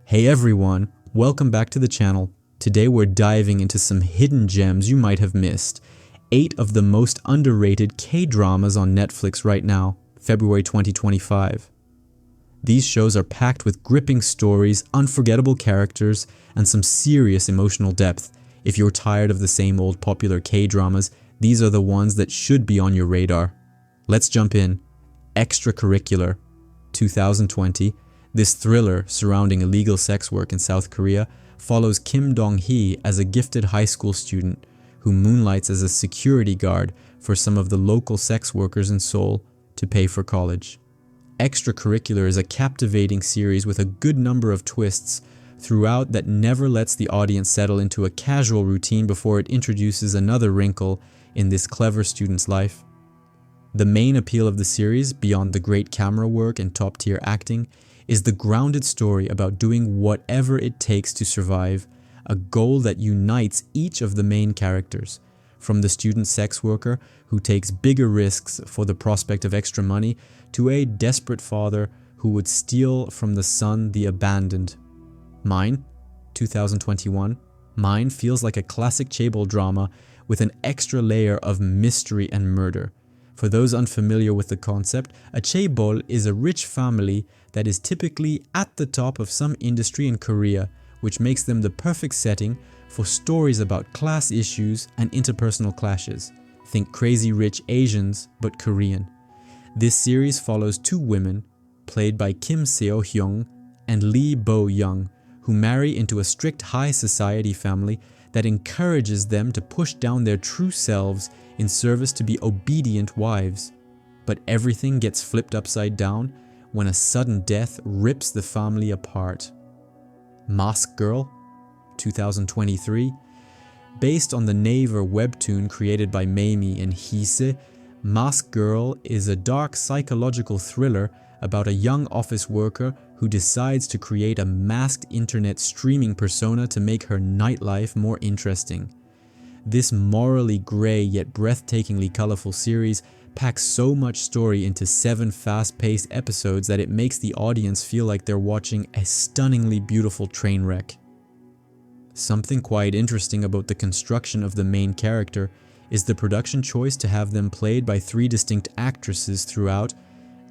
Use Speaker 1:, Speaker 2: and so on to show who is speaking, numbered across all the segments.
Speaker 1: Hey everyone, welcome back to the channel. Today we're diving into some hidden gems you might have missed. 8 of the most underrated K-dramas on Netflix right now, February 2025. These shows are packed with gripping stories, unforgettable characters, and some serious emotional depth. If you're tired of the same old popular K-dramas, these are the ones that should be on your radar. Let's jump in. Extracurricular, 2020. This thriller surrounding illegal sex work in South Korea follows Kim Dong-hee as a gifted high school student who moonlights as a security guard for some of the local sex workers in Seoul to pay for college. Extracurricular is a captivating series with a good number of twists throughout that never lets the audience settle into a casual routine before it introduces another wrinkle in this clever student's life. The main appeal of the series, beyond the great camera work and top-tier acting, is the grounded story about doing whatever it takes to survive, a goal that unites each of the main characters, from the student sex worker who takes bigger risks for the prospect of extra money to a desperate father who would steal from the son the abandoned. Mine, 2021. Mine feels like a classic chaebol drama with an extra layer of mystery and murder. For those unfamiliar with the concept, a chaebol is a rich family that is typically at the top of some industry in Korea, which makes them the perfect setting for stories about class issues and interpersonal clashes. Think Crazy Rich Asians, but Korean. This series follows 2 women, played by Kim Seo-hyung and Lee Bo-young, who marry into a strict high society family that encourages them to push down their true selves in service to be obedient wives. But everything gets flipped upside down when a sudden death rips the family apart. Mask Girl, 2023. Based on the Naver webtoon created by Mamie and Hise, Mask Girl is a dark psychological thriller about a young office worker who decides to create a masked internet streaming persona to make her nightlife more interesting. This morally grey yet breathtakingly colorful series packs so much story into 7 fast-paced episodes that it makes the audience feel like they're watching a stunningly beautiful train wreck. Something quite interesting about the construction of the main character is the production choice to have them played by 3 distinct actresses throughout,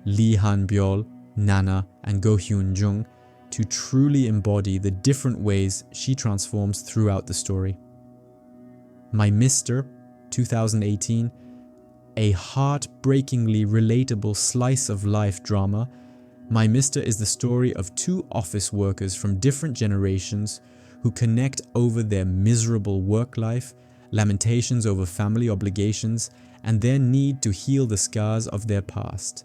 Speaker 1: Lee Han-byul, Nana, and Go Hyun-jung, to truly embody the different ways she transforms throughout the story. My Mister, 2018, a heartbreakingly relatable slice-of-life drama. My Mister is the story of 2 office workers from different generations who connect over their miserable work life, lamentations over family obligations, and their need to heal the scars of their past.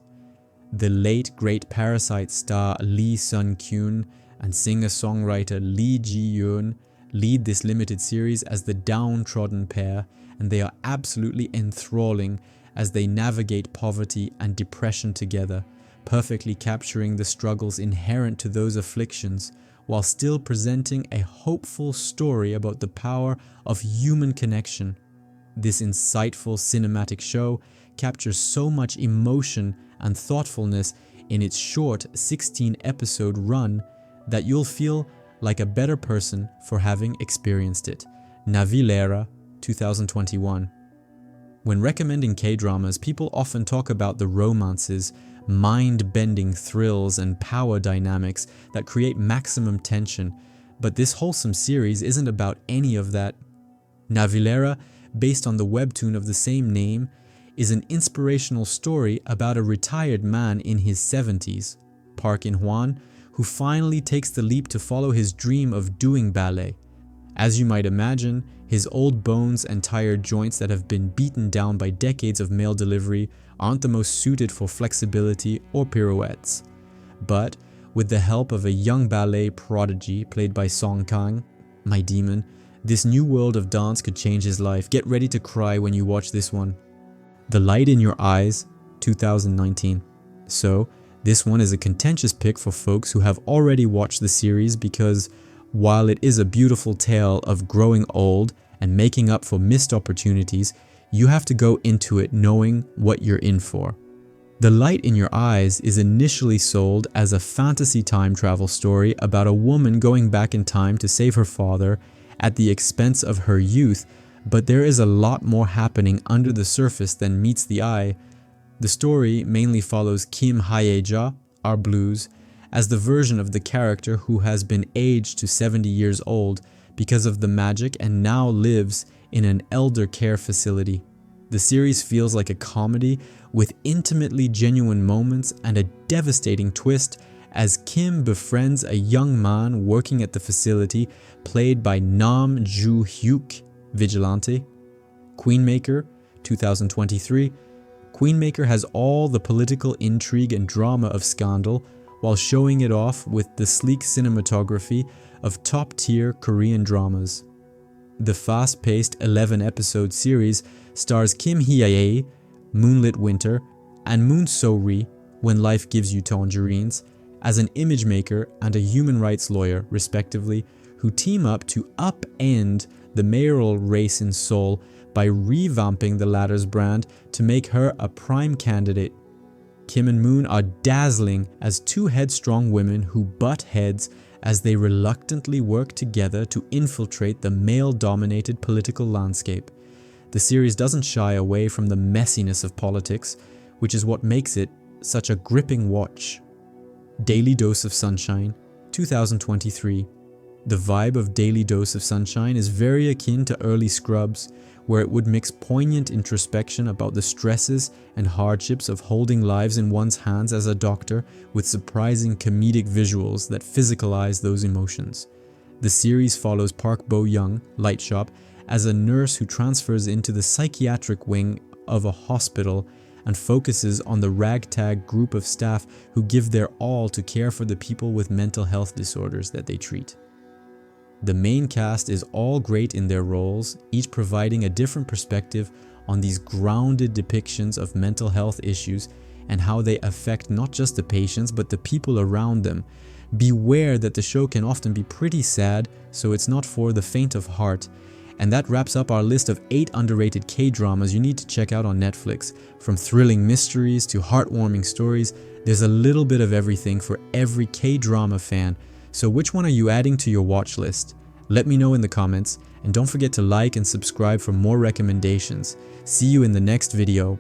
Speaker 1: The late great Parasite star Lee Sun-kyun and singer-songwriter Lee Ji-yeon lead this limited series as the downtrodden pair, and they are absolutely enthralling as they navigate poverty and depression together, perfectly capturing the struggles inherent to those afflictions while still presenting a hopeful story about the power of human connection. This insightful cinematic show captures so much emotion and thoughtfulness in its short 16-episode run that you'll feel like a better person for having experienced it. Navilera, 2021. When recommending K-dramas, people often talk about the romances, mind-bending thrills, and power dynamics that create maximum tension, but this wholesome series isn't about any of that. Navilera, based on the webtoon of the same name, is an inspirational story about a retired man in his 70s, Park In-hwan, who finally takes the leap to follow his dream of doing ballet. As you might imagine, his old bones and tired joints that have been beaten down by decades of mail delivery aren't the most suited for flexibility or pirouettes. But with the help of a young ballet prodigy played by Song Kang, my demon, this new world of dance could change his life. Get ready to cry when you watch this one. The Light in Your Eyes, 2019. So, this one is a contentious pick for folks who have already watched the series because while it is a beautiful tale of growing old and making up for missed opportunities, you have to go into it knowing what you're in for. The Light in Your Eyes is initially sold as a fantasy time travel story about a woman going back in time to save her father at the expense of her youth, but there is a lot more happening under the surface than meets the eye. The story mainly follows Kim Hae-ja, our Blues, as the version of the character who has been aged to 70 years old because of the magic and now lives in an elder care facility. The series feels like a comedy with intimately genuine moments and a devastating twist as Kim befriends a young man working at the facility played by Nam Joo-hyuk, Vigilante. Queenmaker, 2023. Queenmaker has all the political intrigue and drama of Scandal while showing it off with the sleek cinematography of top-tier Korean dramas. The fast-paced 11-episode series stars Kim Hye-jae, Moonlit Winter, and Moon So-ri, When Life Gives You Tangerines, as an image maker and a human rights lawyer, respectively, who team up to upend the mayoral race in Seoul by revamping the latter's brand to make her a prime candidate. Kim and Moon are dazzling as two headstrong women who butt heads as they reluctantly work together to infiltrate the male-dominated political landscape. The series doesn't shy away from the messiness of politics, which is what makes it such a gripping watch. Daily Dose of Sunshine, 2023. The vibe of Daily Dose of Sunshine is very akin to early Scrubs, where it would mix poignant introspection about the stresses and hardships of holding lives in one's hands as a doctor with surprising comedic visuals that physicalize those emotions. The series follows Park Bo-young, Light Shop, as a nurse who transfers into the psychiatric wing of a hospital and focuses on the ragtag group of staff who give their all to care for the people with mental health disorders that they treat. The main cast is all great in their roles, each providing a different perspective on these grounded depictions of mental health issues and how they affect not just the patients but the people around them. Beware that the show can often be pretty sad, so it's not for the faint of heart. And that wraps up our list of 8 underrated K-dramas you need to check out on Netflix. From thrilling mysteries to heartwarming stories, there's a little bit of everything for every K-drama fan. So which one are you adding to your watch list? Let me know in the comments, and don't forget to like and subscribe for more recommendations. See you in the next video.